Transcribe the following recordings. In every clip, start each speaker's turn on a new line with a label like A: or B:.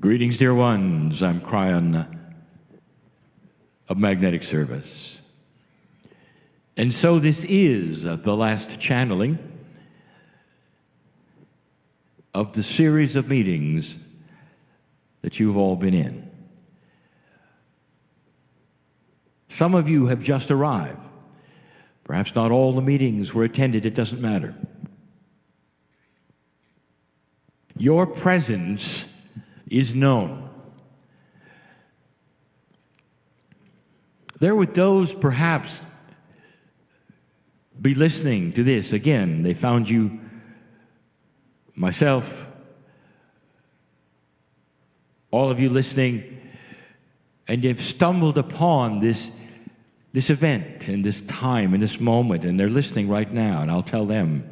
A: Greetings, dear ones. I'm Kryon of Magnetic Service. And so this is the last channeling of the series of meetings that you've all been in. Some of you have just arrived. Perhaps not all the meetings were attended. It doesn't matter. Your presence is known. There would those perhaps be listening to this again. They found you, myself, all of you listening, and you've stumbled upon this event and this time and this moment, and they're listening right now, and I'll tell them,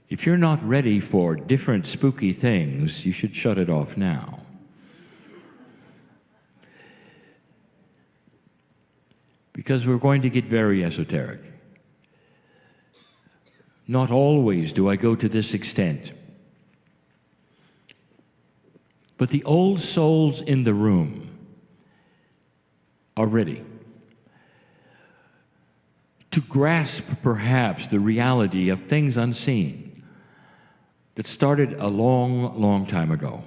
A: if you're not ready for different spooky things, you should shut it off now. Because we're going to get very esoteric. Not always do I go to this extent. But the old souls in the room are ready to grasp perhaps the reality of things unseen that started a long, long time ago.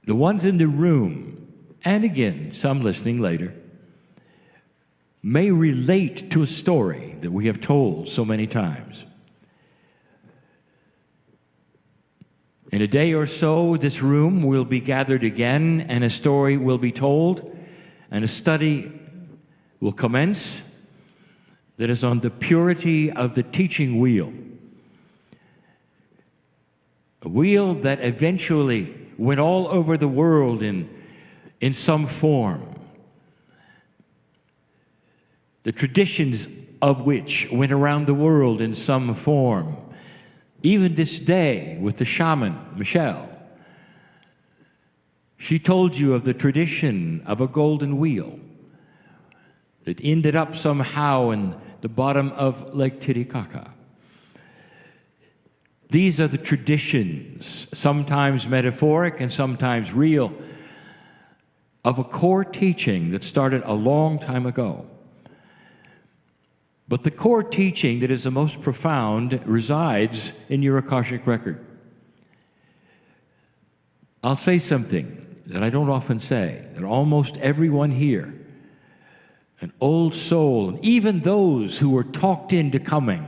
A: The ones in the room, and again, some listening later, may relate to a story that we have told so many times. In a day or so, this room will be gathered again, and a story will be told, and a study will commence that is on the purity of the teaching wheel. A wheel that eventually went all over the world in some form. The traditions of which went around the world in some form. Even this day with the shaman, Michelle, she told you of the tradition of a golden wheel that ended up somehow in the bottom of Lake Titicaca. These are the traditions, sometimes metaphoric and sometimes real, of a core teaching that started a long time ago. But the core teaching that is the most profound resides in your Akashic record. I'll say something that I don't often say, that almost everyone here, an old soul, and even those who were talked into coming,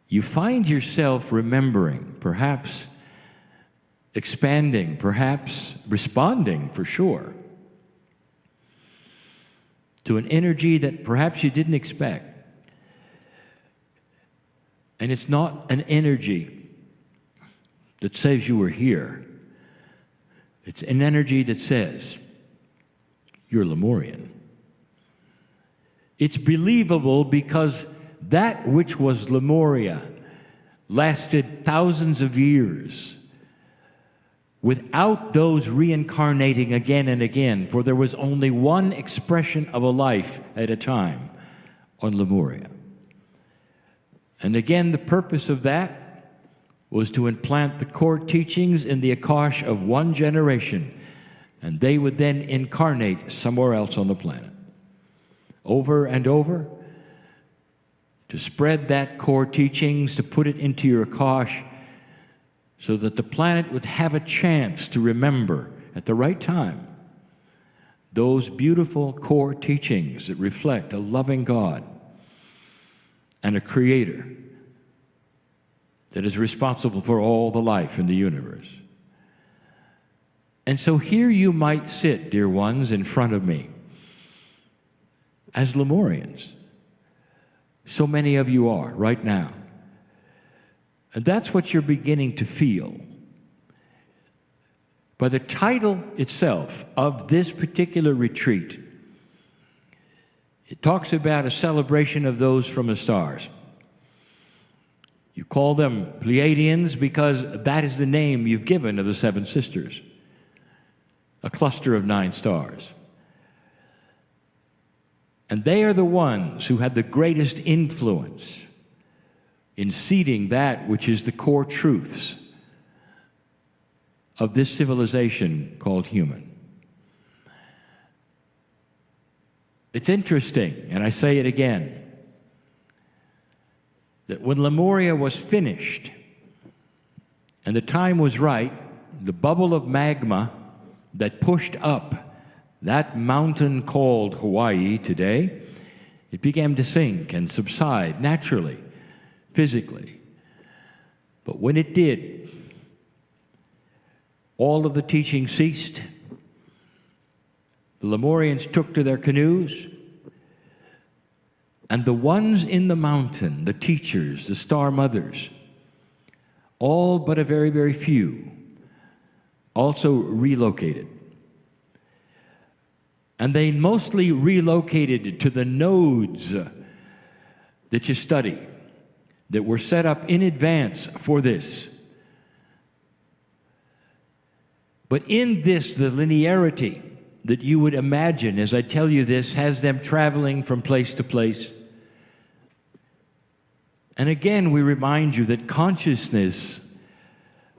A: you find yourself remembering, perhaps expanding, perhaps responding for sure, to an energy that perhaps you didn't expect. And it's not an energy that says you were here. It's an energy that says, you're Lemurian. It's believable because that which was Lemuria lasted thousands of years without those reincarnating again and again, for there was only one expression of a life at a time on Lemuria. And again, the purpose of that was to implant the core teachings in the Akash of one generation, and they would then incarnate somewhere else on the planet, over and over, to spread that core teachings, to put it into your Akash, so that the planet would have a chance to remember at the right time those beautiful core teachings that reflect a loving God and a Creator that is responsible for all the life in the universe. And so here you might sit, dear ones, in front of me as Lemurians. So many of you are right now. And that's what you're beginning to feel. By the title itself of this particular retreat, it talks about a celebration of those from the stars. You call them Pleiadians because that is the name you've given of the seven sisters, a cluster of 9 stars. And they are the ones who had the greatest influence in seeding that which is the core truths of this civilization called human. It's interesting, and I say it again, that when Lemuria was finished and the time was right, the bubble of magma that pushed up that mountain called Hawaii today, it began to sink and subside naturally, physically. But when it did, all of the teaching ceased. The Lemurians took to their canoes, and the ones in the mountain, the teachers, the star mothers, all but a very, very few, also relocated. And they mostly relocated to the nodes that you study, that were set up in advance for this. But in this, the linearity that you would imagine, as I tell you this, has them traveling from place to place. And again, we remind you that consciousness,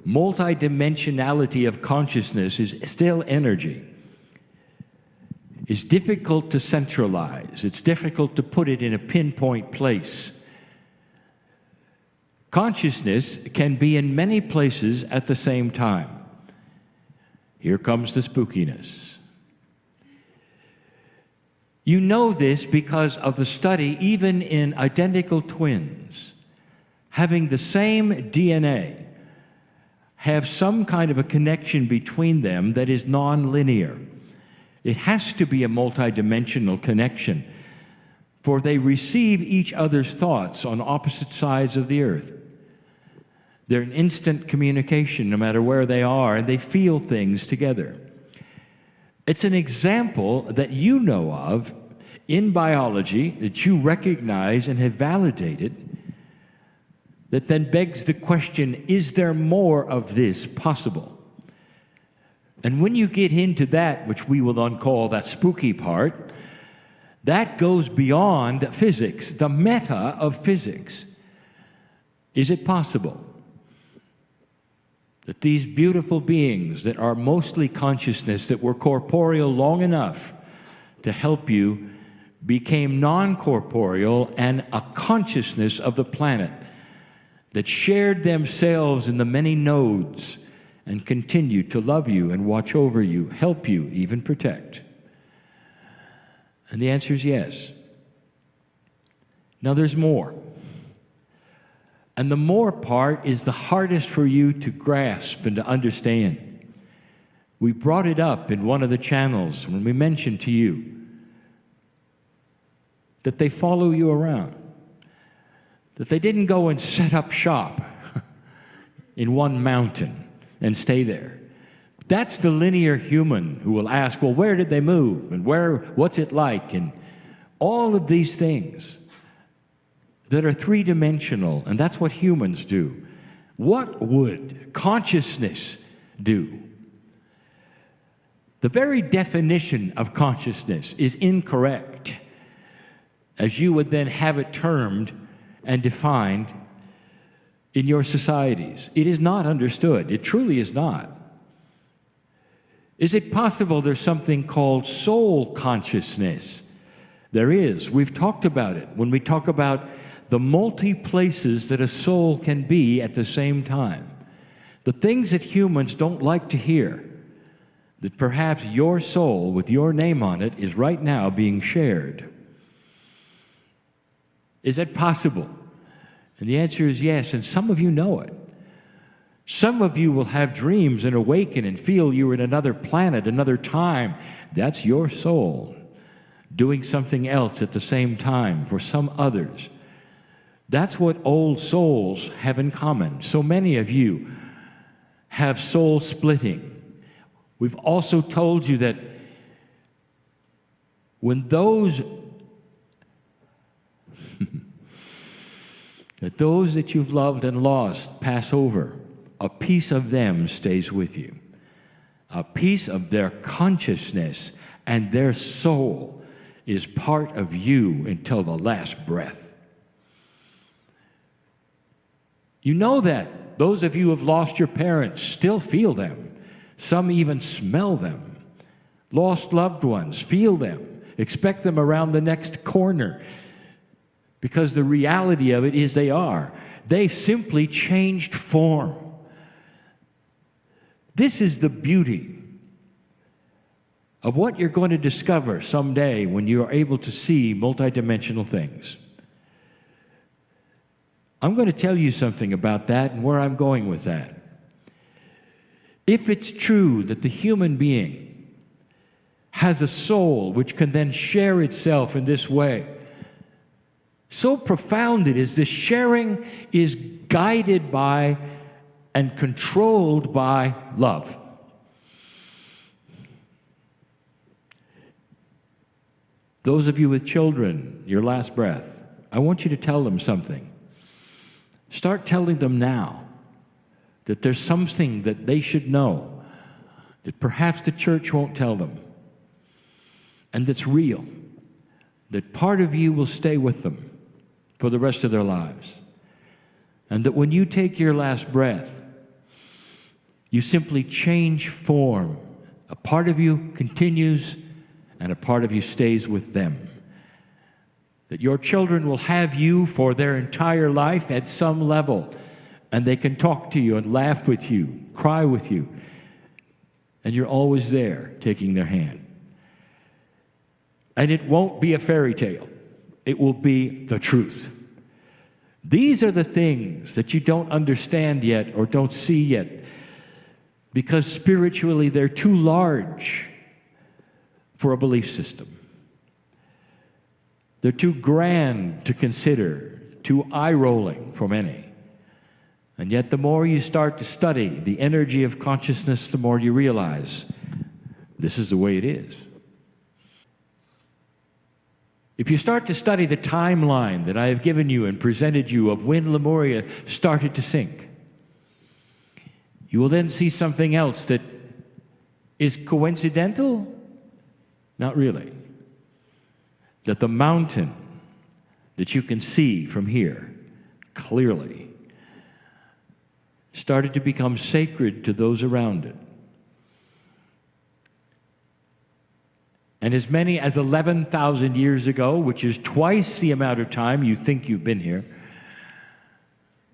A: multidimensionality of consciousness is still energy. It's difficult to centralize. It's difficult to put it in a pinpoint place. Consciousness can be in many places at the same time. Here comes the spookiness. You know this because of the study, even in identical twins, having the same DNA, have some kind of a connection between them that is nonlinear. It has to be a multidimensional connection, for they receive each other's thoughts on opposite sides of the earth. They're in instant communication no matter where they are, and they feel things together. It's an example that you know of in biology, that you recognize and have validated, that then begs the question, is there more of this possible? And when you get into that, which we will then call that spooky part, that goes beyond physics, the meta of physics. Is it possible that these beautiful beings that are mostly consciousness, that were corporeal long enough to help you, became non-corporeal and a consciousness of the planet that shared themselves in the many nodes and continued to love you and watch over you, help you, even protect? And the answer is yes. Now there's more. And the more part is the hardest for you to grasp and to understand. We brought it up in one of the channels when we mentioned to you that they follow you around, that they didn't go and set up shop in one mountain and stay there. That's the linear human who will ask, well, where did they move? And what's it like? And all of these things that are three-dimensional, and that's what humans do. What would consciousness do? The very definition of consciousness is incorrect, as you would then have it termed and defined in your societies. It is not understood. It truly is not. Is it possible there's something called soul consciousness? There is. We've talked about it when we talk about the multi-places that a soul can be at the same time. The things that humans don't like to hear, that perhaps your soul with your name on it is right now being shared. Is that possible? And the answer is yes, and some of you know it. Some of you will have dreams and awaken and feel you're in another planet, another time. That's your soul doing something else at the same time for some others. That's what old souls have in common. So many of you have soul splitting. We've also told you that when those that you've loved and lost pass over, a piece of them stays with you. A piece of their consciousness and their soul is part of you until the last breath. You know that. Those of you who have lost your parents still feel them. Some even smell them. Lost loved ones, feel them. Expect them around the next corner. Because the reality of it is they are. They simply changed form. This is the beauty of what you're going to discover someday when you are able to see multidimensional things. I'm going to tell you something about that and where I'm going with that. If it's true that the human being has a soul which can then share itself in this way, so profound it is, this sharing is guided by and controlled by love. Those of you with children, your last breath, I want you to tell them something. Start telling them now that there's something that they should know that perhaps the church won't tell them, and that's real, that part of you will stay with them for the rest of their lives, and that when you take your last breath, you simply change form. A part of you continues, and a part of you stays with them. That your children will have you for their entire life at some level, and they can talk to you and laugh with you, cry with you, and you're always there taking their hand. And it won't be a fairy tale. It will be the truth. These are the things that you don't understand yet or don't see yet, because spiritually they're too large for a belief system. They're too grand to consider, too eye-rolling for many. And yet the more you start to study the energy of consciousness, the more you realize this is the way it is. If you start to study the timeline that I have given you and presented you of when Lemuria started to sink, you will then see something else that is coincidental? Not really. That the mountain that you can see from here clearly started to become sacred to those around it. And as many as 11,000 years ago, which is twice the amount of time you think you've been here,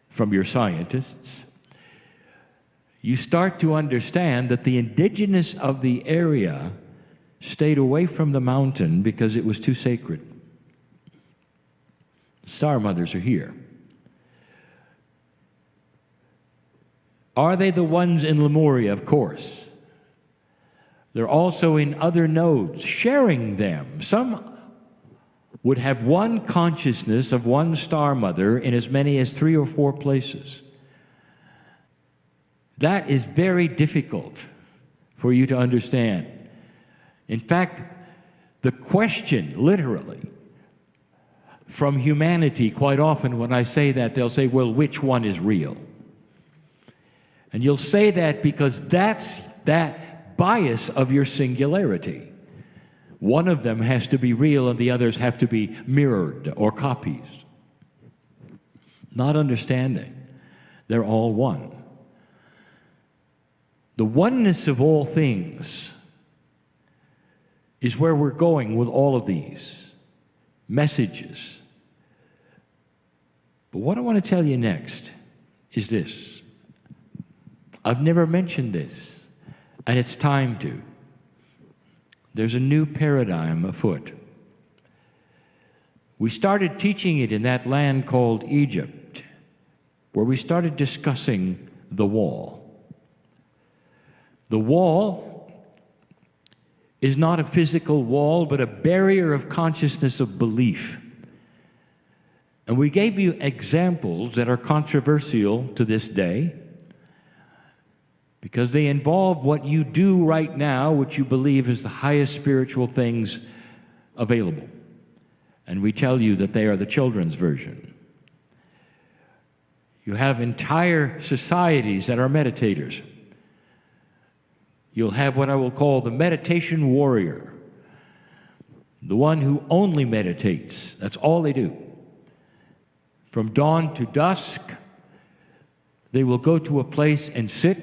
A: from your scientists, you start to understand that the indigenous of the area stayed away from the mountain because it was too sacred. Star mothers are here. Are they the ones in Lemuria? Of course. They're also in other nodes, sharing them. Some would have one consciousness of one star mother in as many as 3 or 4 places. That is very difficult for you to understand. In fact, the question, literally, from humanity, quite often when I say that, they'll say, well, which one is real? And you'll say that because that's that bias of your singularity. One of them has to be real and the others have to be mirrored or copies. Not understanding. They're all one. The oneness of all things is where we're going with all of these messages. But what I want to tell you next is this. I've never mentioned this, and it's time to. There's a new paradigm afoot. We started teaching it in that land called Egypt, where we started discussing the wall. The wall is not a physical wall, but a barrier of consciousness of belief. And we gave you examples that are controversial to this day because they involve what you do right now, which you believe is the highest spiritual things available. And we tell you that they are the children's version. You have entire societies that are meditators. You'll have what I will call the meditation warrior, the one who only meditates. That's all they do. From dawn to dusk, They will go to a place and sit,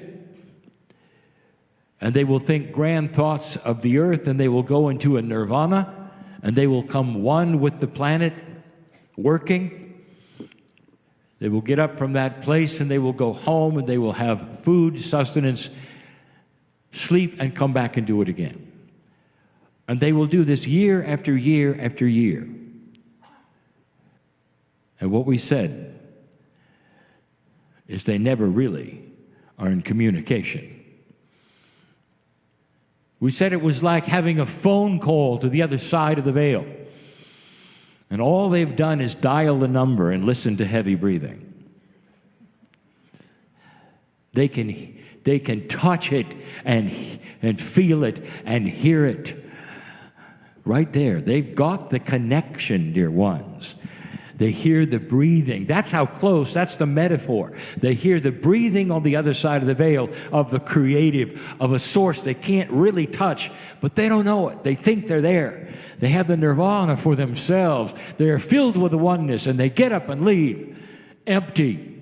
A: and they will think grand thoughts of the earth, and they will go into a nirvana, and they will come one with the planet working. They will get up from that place, and they will go home, and they will have food, sustenance, sleep, and come back and do it again. And they will do this year after year after year. And what we said is they never really are in communication. We said it was like having a phone call to the other side of the veil. And all they've done is dial the number and listen to heavy breathing. They can touch it and feel it and hear it. Right there. They've got the connection, dear ones. They hear the breathing. That's how close, that's the metaphor. They hear the breathing on the other side of the veil of the creative, of a source they can't really touch, but they don't know it. They think they're there. They have the nirvana for themselves. They're filled with the oneness, and they get up and leave empty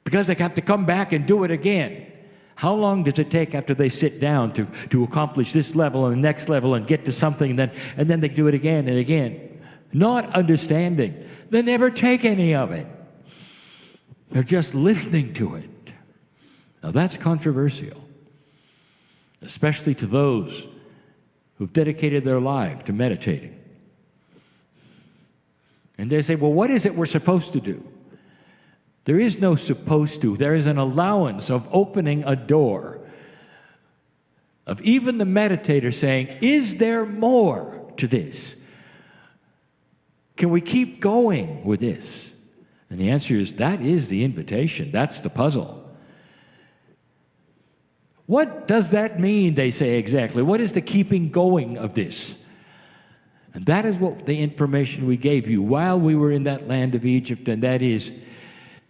A: because they have to come back and do it again. How long does it take after they sit down to accomplish this level and the next level and get to something, and then they do it again and again? Not understanding. They never take any of it. They're just listening to it. Now that's controversial, especially to those who've dedicated their life to meditating. And they say, well, what is it we're supposed to do? There is no supposed to. There is an allowance of opening a door, of even the meditator saying, is there more to this? Can we keep going with this? And the answer is, that is the invitation. That's the puzzle. What does that mean, they say exactly? What is the keeping going of this? And that is what the information we gave you while we were in that land of Egypt, and that is,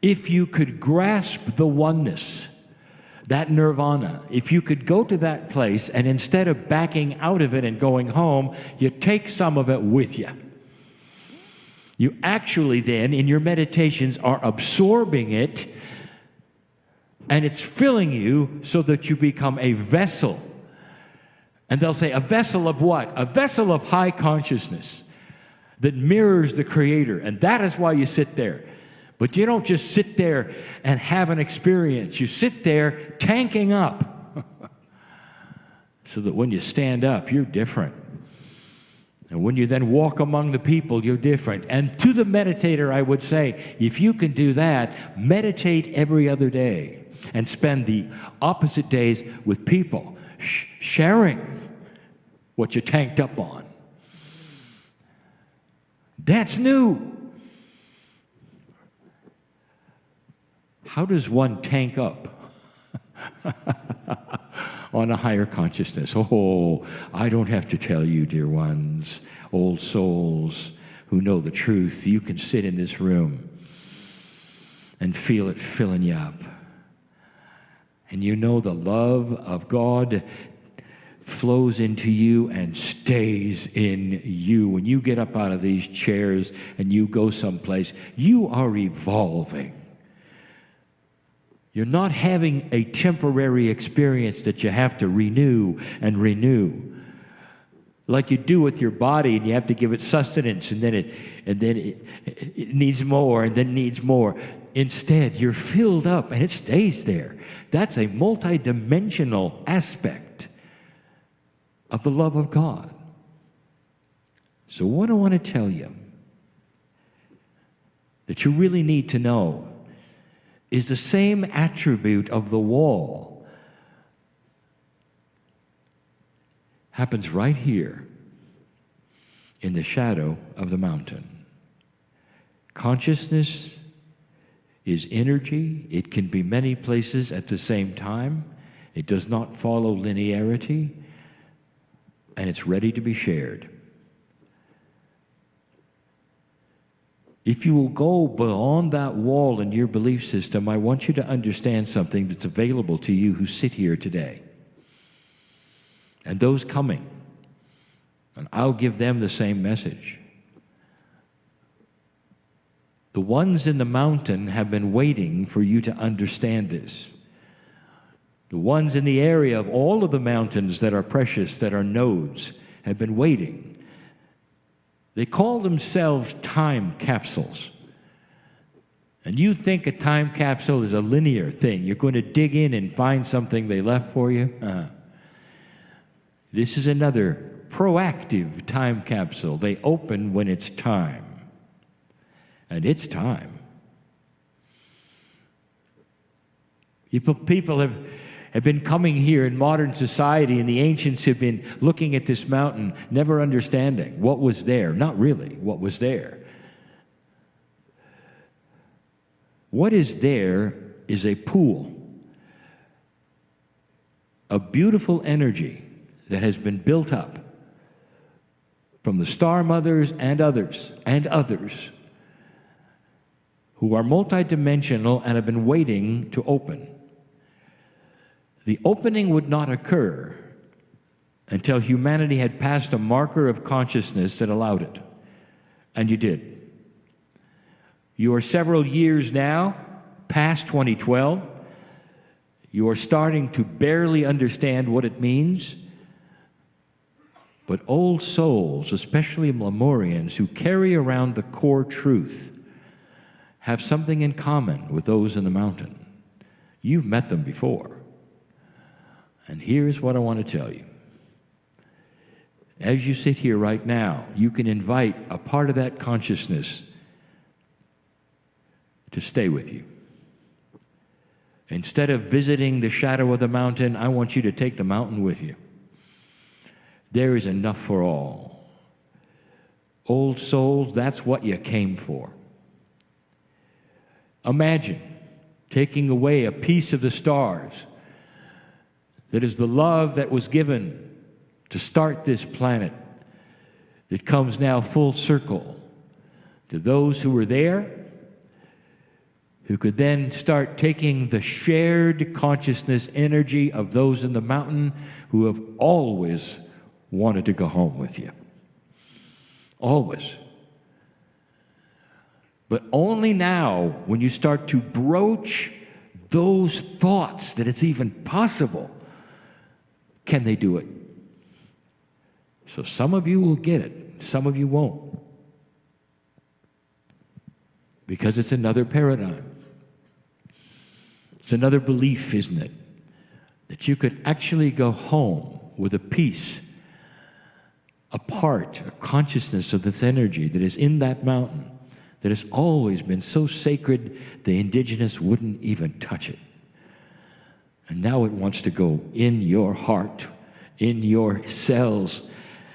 A: if you could grasp the oneness, that nirvana, if you could go to that place and instead of backing out of it and going home, you take some of it with you. You actually then, in your meditations, are absorbing it, and it's filling you so that you become a vessel. And they'll say, a vessel of what? A vessel of high consciousness that mirrors the Creator. And that is why you sit there. But you don't just sit there and have an experience. You sit there tanking up so that when you stand up, you're different. And when you then walk among the people, you're different. And to the meditator, I would say, if you can do that, meditate every other day and spend the opposite days with people, sharing what you tanked up on. That's new. How does one tank up on a higher consciousness? Oh, I don't have to tell you, dear ones, old souls who know the truth. You can sit in this room and feel it filling you up. And you know the love of God flows into you and stays in you. When you get up out of these chairs and you go someplace, you are evolving. You're not having a temporary experience that you have to renew and renew. Like you do with your body, and you have to give it sustenance, and then it needs more, and then needs more. Instead, you're filled up, and it stays there. That's a multidimensional aspect of the love of God. So what I want to tell you that you really need to know is the same attribute of the wall happens right here in the shadow of the mountain. Consciousness is energy. It can be many places at the same time. It does not follow linearity, and it's ready to be shared. If you will go beyond that wall in your belief system, I want you to understand something that's available to you who sit here today. And those coming, and I'll give them the same message. The The ones in the mountain have been waiting for you to understand this. The ones in the area of all of the mountains that are precious, that are nodes, have been waiting. They call themselves time capsules. And you think a time capsule is a linear thing. You're going to dig in and find something they left for you. This is another proactive time capsule. They open when it's time. And it's time. People have been coming here in modern society, and the ancients have been looking at this mountain, never understanding what was there. Not really what was there. What is there is a pool of beautiful energy that has been built up from the star mothers and others who are multidimensional and have been waiting to open. The opening would not occur until humanity had passed a marker of consciousness that allowed it. And you did. You are several years now past 2012. You are starting to barely understand what it means. But old souls, especially Lemurians, who carry around the core truth, have something in common with those in the mountain. You've met them before. And here's what I want to tell you. As you sit here right now, you can invite a part of that consciousness to stay with you. Instead of visiting the shadow of the mountain, I want you to take the mountain with you. There is enough for all. Old souls, that's what you came for. Imagine taking away a piece of the stars that is the love that was given to start this planet, that comes now full circle to those who were there, who could then start taking the shared consciousness energy of those in the mountain who have always wanted to go home with you. Always. But only now, when you start to broach those thoughts that it's even possible, can they do it. So some of you will get it, some of you won't. Because it's another paradigm. It's another belief, isn't it? That you could actually go home with a piece, a part, a consciousness of this energy that is in that mountain, that has always been so sacred the indigenous wouldn't even touch it. And now it wants to go in your heart, in your cells,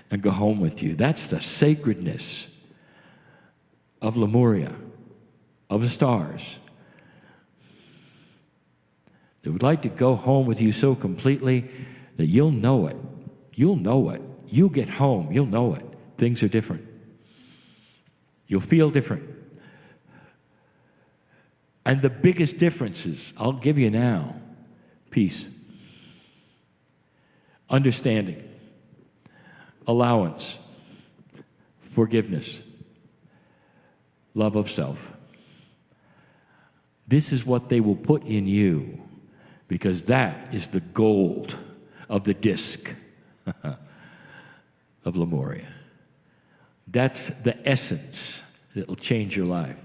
A: and go home with you. That's the sacredness of Lemuria, of the stars. They would like to go home with you so completely that you'll know it. You'll know it. You'll get home. You'll know it. Things are different. You'll feel different. And the biggest differences, I'll give you now: peace, understanding, allowance, forgiveness, love of self. This is what they will put in you, because that is the gold of the disc of Lemuria. That's the essence that will change your life.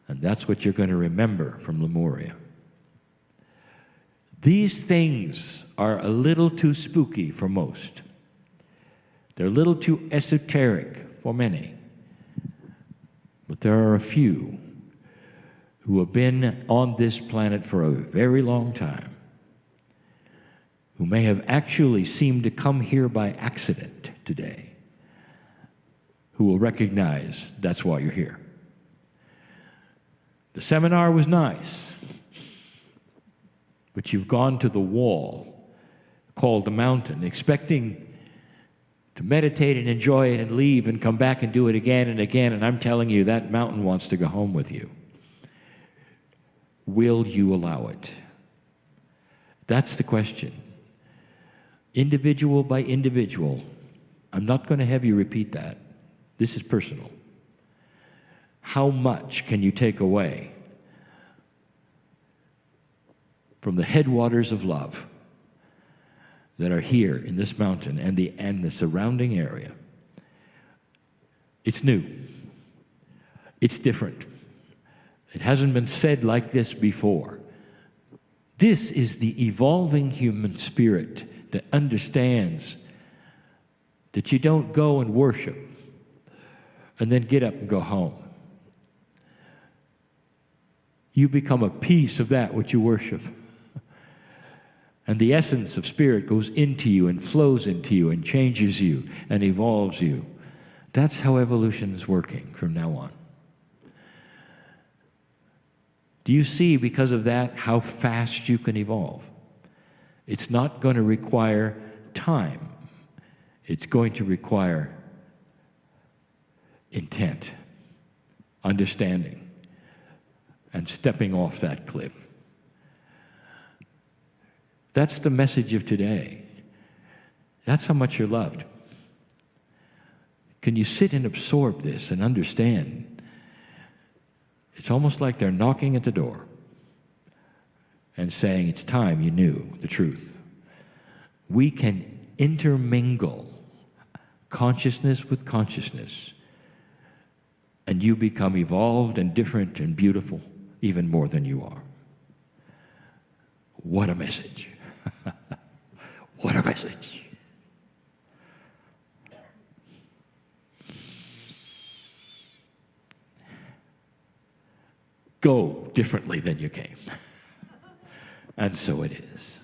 A: And that's what you're going to remember from Lemuria. These things are a little too spooky for most. They're a little too esoteric for many. But there are a few who have been on this planet for a very long time, who may have actually seemed to come here by accident today, who will recognize that's why you're here. The seminar was nice, but you've gone to the wall called the mountain, expecting to meditate and enjoy it and leave and come back and do it again and again, and I'm telling you, that mountain wants to go home with you. Will you allow it? That's the question. Individual by individual. I'm not going to have you repeat that. This is personal. How much can you take away from the headwaters of love that are here in this mountain and the surrounding area? It's new. It's different. It hasn't been said like this before. This is the evolving human spirit that understands that you don't go and worship and then get up and go home. You become a piece of that which you worship. And the essence of spirit goes into you and flows into you and changes you and evolves you. That's how evolution is working from now on. Do you see, because of that, how fast you can evolve? It's not going to require time. It's going to require intent, understanding, and stepping off that cliff. That's the message of today. That's how much you're loved. Can you sit and absorb this and understand? It's almost like they're knocking at the door and saying, it's time you knew the truth. We can intermingle consciousness with consciousness, and you become evolved and different and beautiful even more than you are. What a message. What a message. Go differently than you came. And so it is.